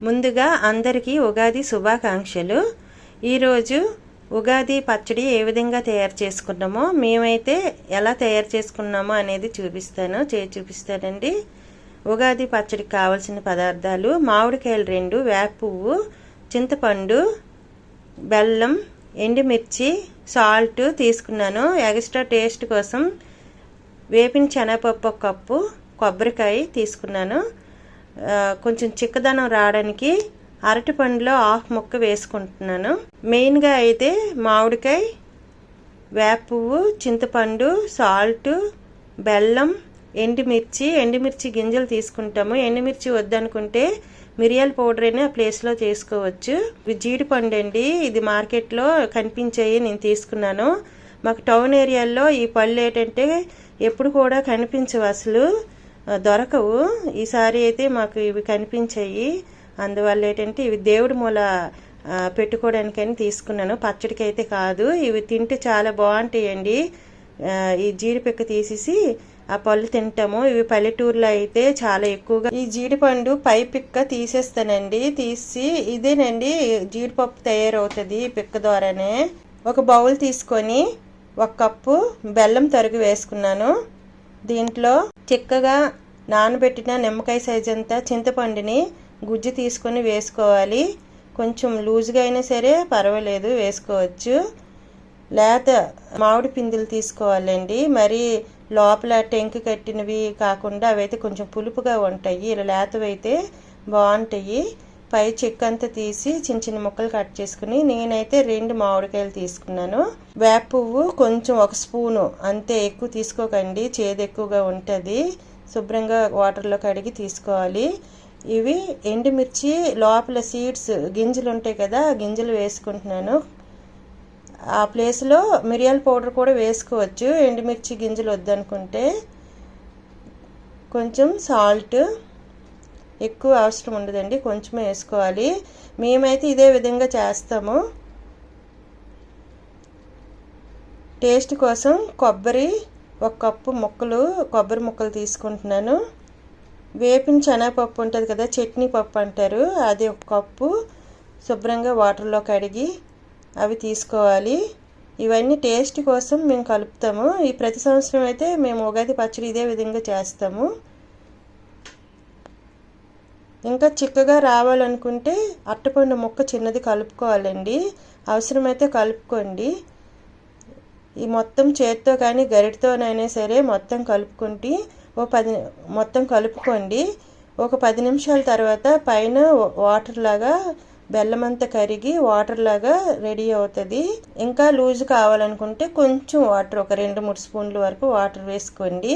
ముందుగా అందరికీ ఉగాది శుభాకాంక్షలు. ఈరోజు ఉగాది పచ్చడి ఏ విధంగా తయారు చేసుకున్నామో, మేమైతే ఎలా తయారు చేసుకున్నామో అనేది చూపిస్తానండి. ఉగాది పచ్చడికి కావాల్సిన పదార్థాలు: మామిడికాయలు 2, వేప పువ్వు, చింతపండు, బెల్లం, ఎండుమిర్చి, సాల్ట్ తీసుకున్నాను. ఎక్స్ట్రా టేస్ట్ కోసం వేపిన శనగపప్పు 1 కప్పు, కొబ్బరికాయ తీసుకున్నాను. కొంచెం చిక్కదనం రావడానికి అరటిపండులో 1/2 ముక్క వేసుకుంటున్నాను. మెయిన్గా అయితే మామిడికాయ, వేప పువ్వు, చింతపండు, సాల్ట్, బెల్లం, ఎండుమిర్చి గింజలు తీసుకుంటాము. ఎండుమిర్చి వద్దనుకుంటే మిరియాల పౌడర్ అయినా ప్లేస్లో చేసుకోవచ్చు. జీడిపండు అండి, ఇది మార్కెట్లో కనిపించాయి, నేను తీసుకున్నాను. మాకు టౌన్ ఏరియాల్లో ఈ పళ్ళు ఏంటంటే ఎప్పుడు కూడా కనిపించవు, అసలు దొరకవు. ఈసారి అయితే మాకు ఇవి కనిపించాయి. అందువల్ల ఏంటంటే ఇవి దేవుడి మూల పెట్టుకోవడానికని తీసుకున్నాను, పచ్చడికి అయితే కాదు. ఇవి తింటే చాలా బాగుంటాయండి. ఈ జీడిపిక్క తీసేసి ఆ పళ్ళు తింటాము. ఇవి పల్లెటూరులో అయితే చాలా ఎక్కువగా. ఈ జీడిపండు పై పిక్క తీసేస్తానండి. తీసి ఇదేనండి జీడిపప్పు తయారవుతుంది పిక్క ద్వారానే. ఒక బౌల్ తీసుకొని 1 కప్పు బెల్లం తరుగు వేసుకున్నాను. దీంట్లో చిక్కగా నానబెట్టిన నిమ్మకాయ సైజ్ అంతా చింతపండుని గుజ్జు తీసుకొని వేసుకోవాలి. కొంచెం లూజ్గా అయినా సరే పర్వాలేదు, వేసుకోవచ్చు. లేత మామిడి పిందులు తీసుకోవాలండి. మరి లోపల టెంకు కట్టినవి కాకుండా అవైతే కొంచెం పులుపుగా ఉంటాయి. ఇలా లేతవైతే బాగుంటాయి. పై చెక్కు అంతా తీసి చిన్న చిన్న ముక్కలు కట్ చేసుకుని, నేనైతే 2 మామిడికాయలు తీసుకున్నాను. వేప పువ్వు కొంచెం 1 స్పూను అంతే, ఎక్కువ తీసుకోకండి, చేదు ఎక్కువగా ఉంటుంది. శుభ్రంగా వాటర్లో కడిగి తీసుకోవాలి. ఇవి ఎండుమిర్చి లోపల సీడ్స్ గింజలు ఉంటాయి కదా, గింజలు వేసుకుంటున్నాను. ఆ ప్లేస్లో మిరియాల పౌడర్ కూడా వేసుకోవచ్చు, ఎండుమిర్చి గింజలు వద్దనుకుంటే. కొంచెం సాల్ట్, ఎక్కువ అవసరం ఉండదండి, కొంచెమే వేసుకోవాలి. మేమైతే ఇదే విధంగా చేస్తాము. టేస్ట్ కోసం కొబ్బరి 1 కప్పు కొబ్బరి ముక్కలు తీసుకుంటున్నాను. వేపిన శనగపప్పు ఉంటుంది కదా, చట్నీ పప్పు అంటారు, అది 1 కప్పు శుభ్రంగా వాటర్లో కడిగి అవి తీసుకోవాలి. ఇవన్నీ టేస్ట్ కోసం మేము కలుపుతాము. ఈ ప్రతి సంవత్సరం అయితే మేము ఉగాది పచ్చడి ఇదే విధంగా చేస్తాము. ఇంకా చిక్కగా రావాలనుకుంటే అరటిపండు ముక్క చిన్నది కలుపుకోవాలండి. అవసరమైతే కలుపుకోండి. ఈ మొత్తం చేత్తో కానీ గరిటతోనైనా సరే మొత్తం కలుపుకుంటే మొత్తం కలుపుకోండి. ఒక 10 నిమిషాల తర్వాత పైన వాటర్ లాగా బెల్లం అంతా కరిగి వాటర్ లాగా రెడీ అవుతుంది. ఇంకా లూజ్ కావాలనుకుంటే కొంచెం వాటర్, ఒక 2-3 స్పూన్ల వరకు వాటర్ వేసుకోండి.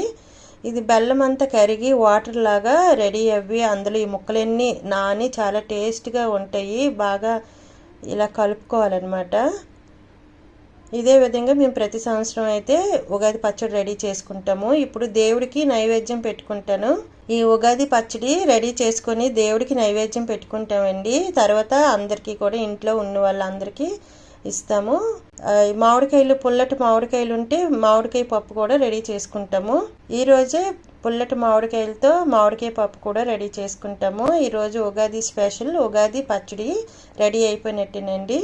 ఇది బెల్లం అంతా కరిగి వాటర్ లాగా రెడీ అవ్వి అందులో ఈ ముక్కలన్నీ నాని చాలా టేస్ట్గా ఉంటాయి. బాగా ఇలా కలుపుకోవాలన్నమాట. ఇదే విధంగా మేము ప్రతి సంవత్సరం అయితే ఉగాది పచ్చడి రెడీ చేసుకుంటాము. ఇప్పుడు దేవుడికి నైవేద్యం పెట్టుకుంటాను. ఈ ఉగాది పచ్చడి రెడీ చేసుకొని దేవుడికి నైవేద్యం పెట్టుకుంటామండి. తర్వాత అందరికీ కూడా ఇంట్లో ఉన్న వాళ్ళందరికీ ఇస్తాము. మామిడికాయలు, పుల్లటి మామిడికాయలు ఉంటే మామిడికాయ పప్పు కూడా రెడీ చేసుకుంటాము. ఈరోజే పుల్లటి మామిడికాయలతో మామిడికాయ పప్పు కూడా రెడీ చేసుకుంటాము. ఈరోజు ఉగాది స్పెషల్ ఉగాది పచ్చడి రెడీ అయిపోయినట్టేనండి.